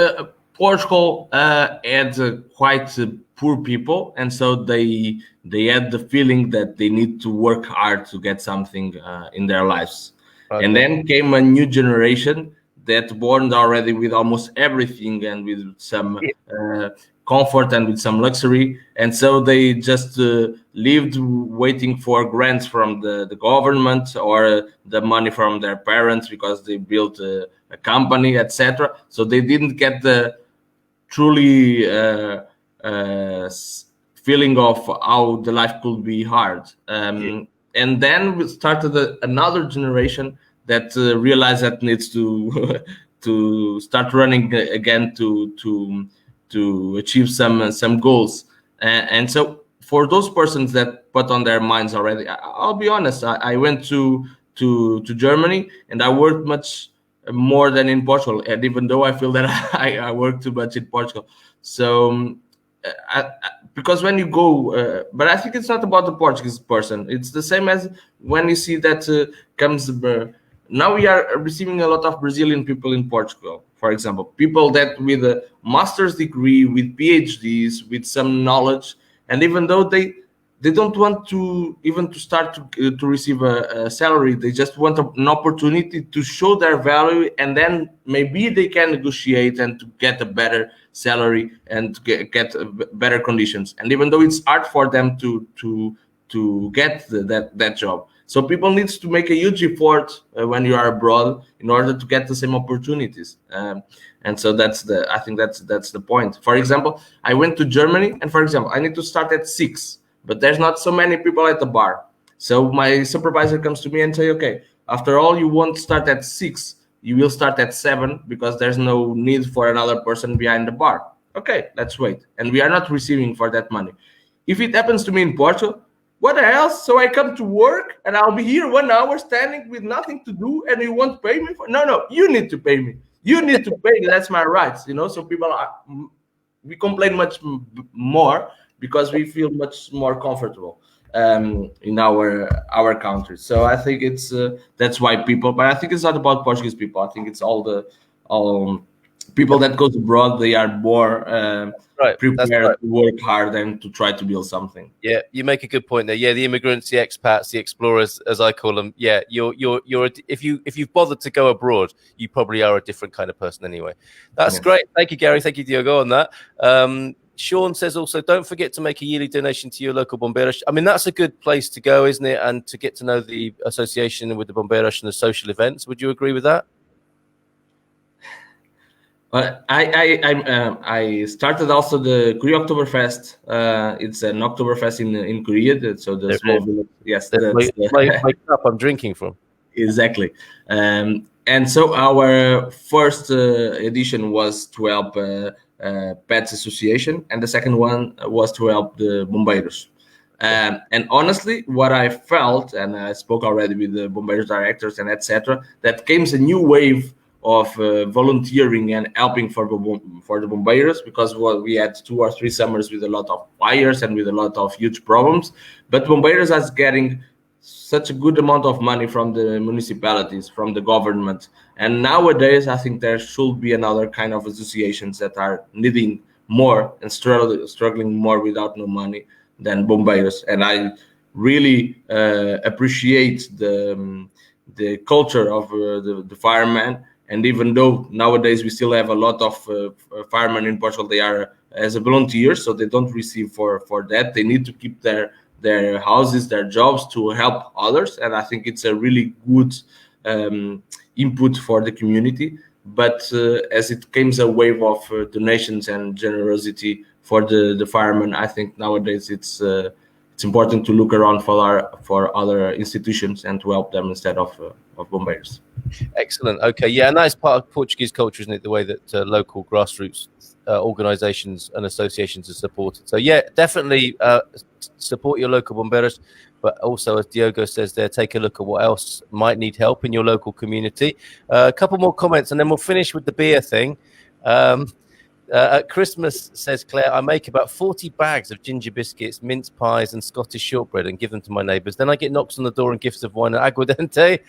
Portugal had quite poor people, and so they had the feeling that they need to work hard to get something in their lives. Okay. And then came a new generation that born already with almost everything and with some comfort and with some luxury, and so they just lived waiting for grants from the government or the money from their parents because they built a company, etc. So they didn't get the truly feeling of how the life could be hard. And then we started another generation that realized that needs to to start running again to achieve some goals. And so for those persons that put on their minds already, I'll be honest, I went to Germany and I worked much more than in Portugal. And even though I feel that I work too much in Portugal. So because when you go, but I think it's not about the Portuguese person. It's the same as when you see that comes... now we are receiving a lot of Brazilian people in Portugal, for example, people that with a master's degree, with PhDs, with some knowledge, and even though they don't want to even to start to receive a salary, they just want an opportunity to show their value, and then maybe they can negotiate and to get a better salary and to get better conditions. And even though it's hard for them to get that job. So people needs to make a huge effort when you are abroad in order to get the same opportunities. And so I think that's the point. For example, I went to Germany, and for example, I need to start at 6, but there's not so many people at the bar. So my supervisor comes to me and say, okay, after all, you won't start at 6, you will start at 7 because there's no need for another person behind the bar. Okay, let's wait. And we are not receiving for that money. If it happens to me in Portugal, what the hell? So I come to work and I'll be here 1 hour standing with nothing to do, and you won't pay me for? No, you need to pay me. You need to pay me. That's my rights, So people we complain much more because we feel much more comfortable in our country. So I think it's that's why people. But I think it's not about Portuguese people. I think it's all people that goes abroad. They are more Right. That's prepared right. to work hard and to try to build something. Yeah, you make a good point there. Yeah, the immigrants, the expats, the explorers, as I call them. Yeah, if you've bothered to go abroad, you probably are a different kind of person anyway. That's Yes. great. Thank you, Gary. Thank you, Diogo, on that. Sean says also, don't forget to make a yearly donation to your local Bombeiros. I mean, that's a good place to go, isn't it? And to get to know the association with the Bombeiros and the social events. Would you agree with that? I started also the Korea Oktoberfest. It's an Oktoberfest in Korea. So the small village. Yes, that's my cup I'm drinking from. Exactly. And so our first edition was to help Pets Association, and the second one was to help the Bombeiros. And honestly, what I felt, and I spoke already with the Bombeiros directors and etc., that came a new wave of volunteering and helping for the Bombeiros, because we had 2 or 3 summers with a lot of fires and with a lot of huge problems. But Bombeiros is getting such a good amount of money from the municipalities, from the government. And nowadays, I think there should be another kind of associations that are needing more and struggling more without no money than Bombeiros. And I really appreciate the culture of the firemen. And even though nowadays we still have a lot of firemen in Portugal, they are as a volunteer, so they don't receive for that. They need to keep their houses, their jobs to help others. And I think it's a really good input for the community. But as it comes a wave of donations and generosity for the firemen, I think nowadays it's important to look around for other institutions and to help them instead of Bombeiros. Excellent. Okay, yeah, and that is part of Portuguese culture, isn't it? The way that local grassroots organizations and associations are supported. So yeah, definitely support your local Bombeiros, but also, as Diogo says there, take a look at what else might need help in your local community. A couple more comments, and then we'll finish with the beer thing. At Christmas, says Claire, I make about 40 bags of ginger biscuits, mince pies, and Scottish shortbread and give them to my neighbours. Then I get knocks on the door and gifts of wine and aguardente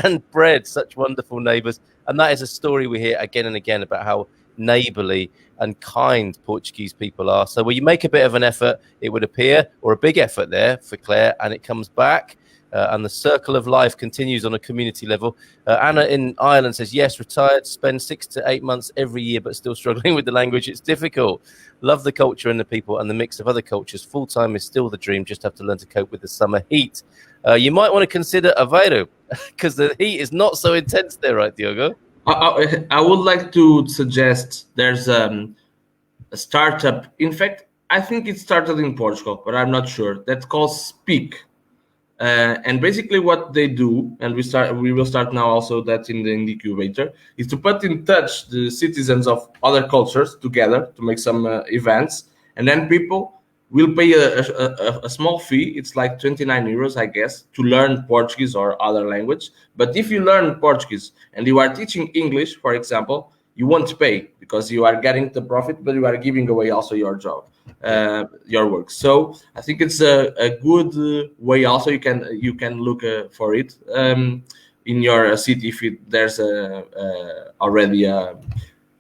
and bread. Such wonderful neighbours. And that is a story we hear again and again about how neighbourly and kind Portuguese people are. So when you make a bit of an effort, it would appear, or a big effort there for Claire, and it comes back. And the circle of life continues on a community level. Anna in Ireland says, yes, retired, spend 6 to 8 months every year, but still struggling with the language. It's difficult. Love the culture and the people and the mix of other cultures. Full-time is still the dream. Just have to learn to cope with the summer heat. You might want to consider Aveiro because the heat is not so intense there, right, Diogo? I would like to suggest there's a startup. In fact, I think it started in Portugal, but I'm not sure. That's called Speak. And basically what they do, and we will start now also that in the incubator, is to put in touch the citizens of other cultures together to make some events, and then people will pay a small fee. It's like 29 euros, I guess, to learn Portuguese or other language. But if you learn Portuguese and you are teaching English, for example, you won't pay because you are getting the profit, but you are giving away also your job. Your work. So I think it's a good way. Also, you can look for it in your city if there's already a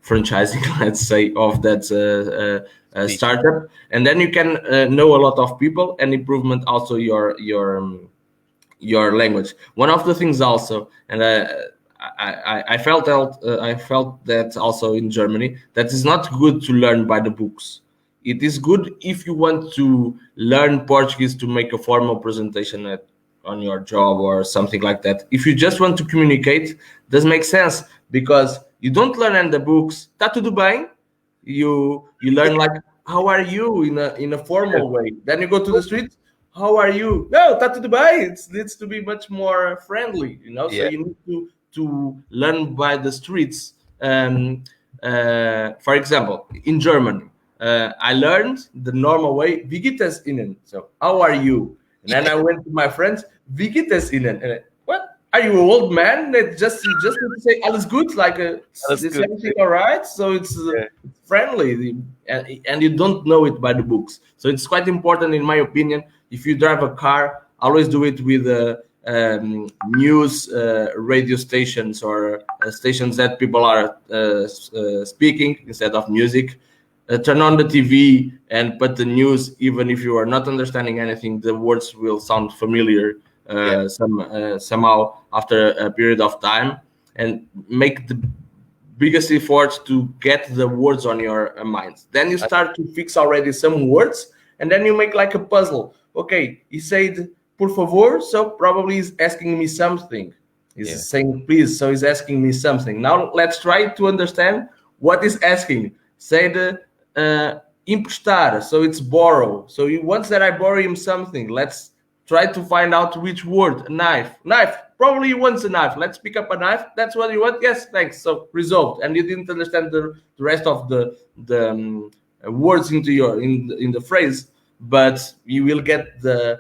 franchising, let's say, of that startup, and then you can know a lot of people and improvement also your language. One of the things also, and I felt that also in Germany, that it's not good to learn by the books. It is good if you want to learn Portuguese to make a formal presentation on your job or something like that. If you just want to communicate, doesn't make sense because you don't learn in the books. Tá tudo bem? You learn like how are you in a formal way. Then you go to the street. How are you? No, tá tudo bem. It needs to be much more friendly, you know. So you need to learn by the streets. For example, in German. I learned the normal way, wie geht es Ihnen? So, how are you? And then I went to my friends, wie geht es Ihnen? And what? are you an old man that just need to say all is good, like That's is good. everything all right? So it's Yeah. friendly, and you don't know it by the books. So it's quite important, in my opinion. If you drive a car, always do it with news radio stations or stations that people are speaking instead of music. Turn on the TV and put the news. Even if you are not understanding anything, the words will sound familiar Yeah. somehow after a period of time, and make the biggest effort to get the words on your mind. Then you start to fix already some words, and then you make like a puzzle. Okay, he said por favor, so probably he's asking me something. He's Yeah. saying please, so he's asking me something. Now let's try to understand what he's asking. Say the emprestar, so it's borrow. So he wants that I borrow him something. Let's try to find out which word. Knife. Probably he wants a knife. Let's pick up a knife. That's what you want. Yes, thanks. So resolved. And you didn't understand the rest of the words into your in the phrase, but you will get the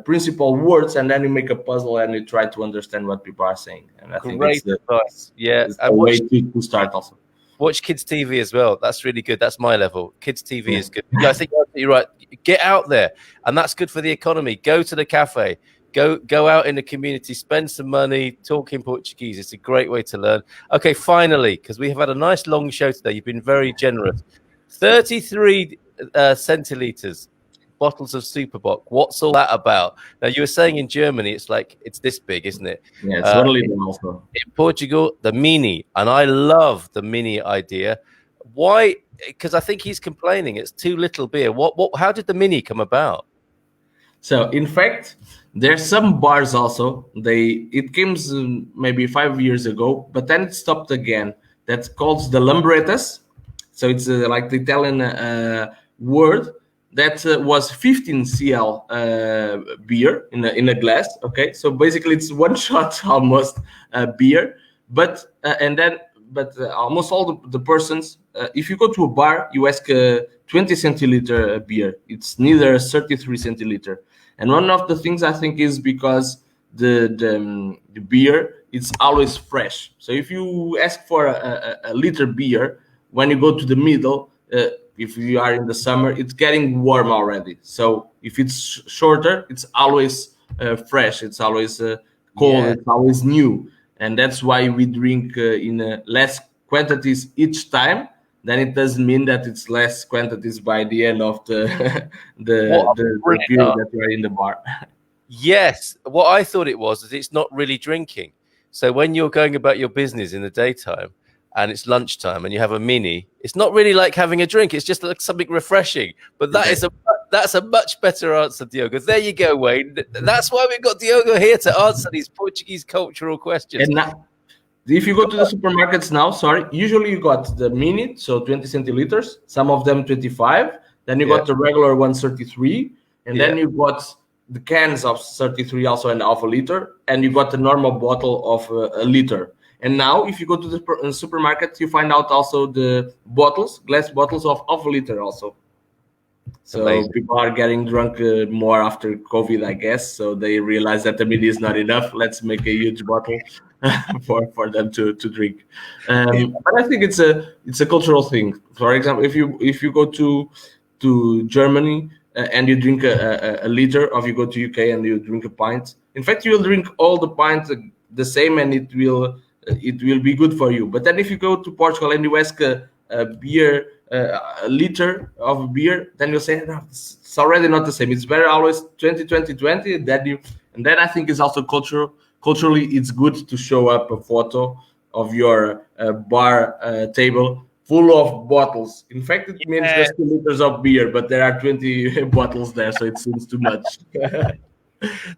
principal words, and then you make a puzzle and you try to understand what people are saying. And I think Great advice. Yeah. it's And a way to start also. watch kids TV as well. That's really good. That's my level. Kids TV Yeah. is good. Yeah, I think you're right. Get out there, and that's good for the economy. Go to the cafe. Go out in the community. Spend some money. Talk in Portuguese. It's a great way to learn. Okay, finally, because we have had a nice long show today. You've been very generous. 33 centiliters bottles of Superbock. What's all that about? Now, you were saying in Germany, it's this big, isn't it? Yeah, it's totally also. In Portugal, the mini, and I love the mini idea. Why? Because I think he's complaining it's too little beer. How did the mini come about? So in fact, there's some bars also. It came maybe 5 years ago, but then it stopped again. That's called the Lambretas. So it's like the Italian word that was 15 cl beer in a glass. Okay, so basically it's one shot almost beer, but almost all the persons, if you go to a bar, you ask 20 centiliter beer. It's neither 33 centiliter. And one of the things I think is because the beer, it's always fresh. So if you ask for a liter beer, when you go to the middle, if you are in the summer, it's getting warm already. So if it's shorter, it's always fresh. It's always cold. Yeah. It's always new. And that's why we drink in less quantities each time. Then it doesn't mean that it's less quantities by the end of the period that you're in the bar. Yes. What I thought it was is it's not really drinking. So when you're going about your business in the daytime and it's lunchtime and you have a mini, it's not really like having a drink. It's just like something refreshing. But that's a much better answer, Diogo. There you go, Wayne. That's why we've got Diogo here to answer these Portuguese cultural questions. And now, if you go to the supermarkets now, usually you got the mini, so 20 centiliters, some of them 25. Then you got the regular one, 33. And then you got the cans of 33 also and half a liter. And you got the normal bottle of a liter. And now if you go to the supermarket, you find out also the glass bottles of half a liter also. So amazing. People are getting drunk more after COVID, I guess. So they realize that the mini is not enough. Let's make a huge bottle for them to drink. But I think it's a cultural thing. For example, if you go to Germany and you drink a liter, or if you go to UK and you drink a pint, in fact you will drink all the pints the same, and it will be good for you. But then if you go to Portugal and you ask a beer, a liter of beer, then you'll say, no, it's already not the same. It's better always 20. And then I think it's also culturally, it's good to show up a photo of your bar table full of bottles. In fact, it means just 2 liters of beer, but there are 20 bottles there, so it seems too much.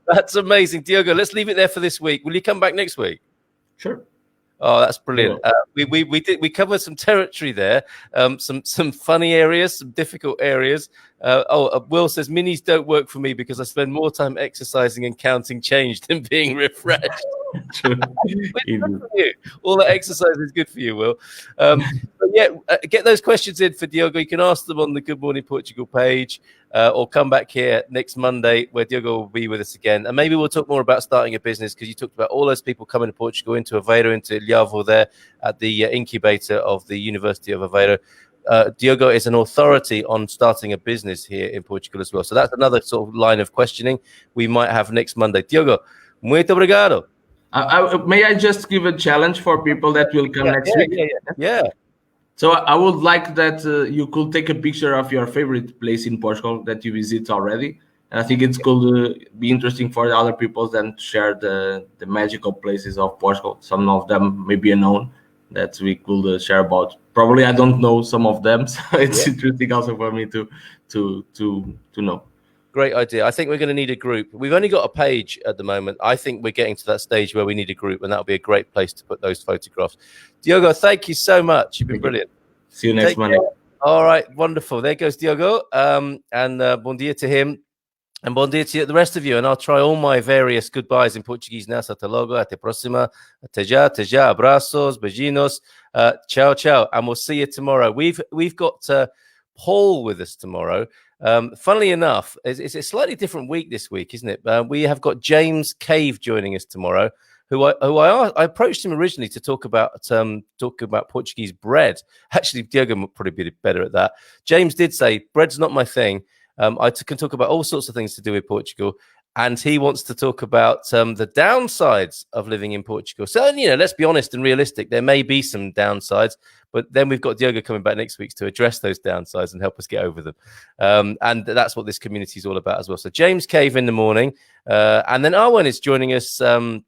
That's amazing, Diogo. Let's leave it there for this week. Will you come back next week? Sure. Oh, that's brilliant. We covered some territory there, some funny areas, some difficult areas, Will says minis don't work for me because I spend more time exercising and counting change than being refreshed. True. All that exercise is good for you, Will. But yeah, get those questions in for Diogo. You can ask them on the Good Morning Portugal page, or come back here next Monday where Diogo will be with us again. And maybe we'll talk more about starting a business, because you talked about all those people coming to Portugal, into Aveiro, into Ilhavo there at the incubator of the University of Aveiro. Diogo is an authority on starting a business here in Portugal as well. So that's another sort of line of questioning we might have next Monday. Diogo, muito obrigado. May I just give a challenge for people that will come next week? Yeah. So I would like that you could take a picture of your favorite place in Portugal that you visit already. And I think it could be interesting for the other people then to share the magical places of Portugal. Some of them may be unknown that we could share about. Probably I don't know some of them, so it's interesting also for me to know. Great idea. I think we're going to need a group. We've only got a page at the moment. I think we're getting to that stage where we need a group, and that'll be a great place to put those photographs. Diogo, thank you so much. You've been brilliant. See you next Monday. All right, wonderful. There goes Diogo. And bon dia to him, and bon dia to the rest of you. And I'll try all my various goodbyes in Portuguese now. Até logo, até próxima, até já, abraços, beijinhos, ciao, ciao, and we'll see you tomorrow. We've got Paul with us tomorrow. Funnily enough, it's a slightly different week this week, isn't it? We have got James Cave joining us tomorrow, who I approached him originally to talk about Portuguese bread. Actually, Diogo would probably be better at that. James did say bread's not my thing. I can talk about all sorts of things to do with Portugal, and he wants to talk about the downsides of living in Portugal. So, let's be honest and realistic. There may be some downsides, but then we've got Diogo coming back next week to address those downsides and help us get over them. And that's what this community is all about as well. So James Cave in the morning, and then Arwen is joining us on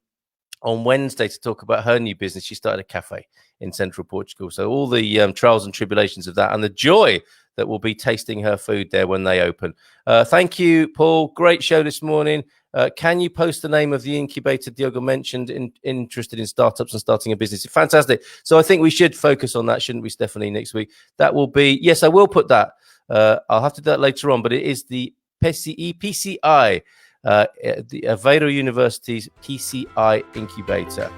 Wednesday to talk about her new business. She started a cafe in central Portugal. So all the trials and tribulations of that, and the joy that will be tasting her food there when they open. Thank you, Paul. Great show this morning. Can you post the name of the incubator Diogo mentioned, interested in startups and starting a business? Fantastic. So I think we should focus on that, shouldn't we, Stephanie, next week? That will be, yes, I will put that. I'll have to do that later on, but it is the PCI, the Aveiro University's PCI incubator.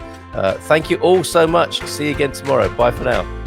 Thank you all so much. See you again tomorrow. Bye for now.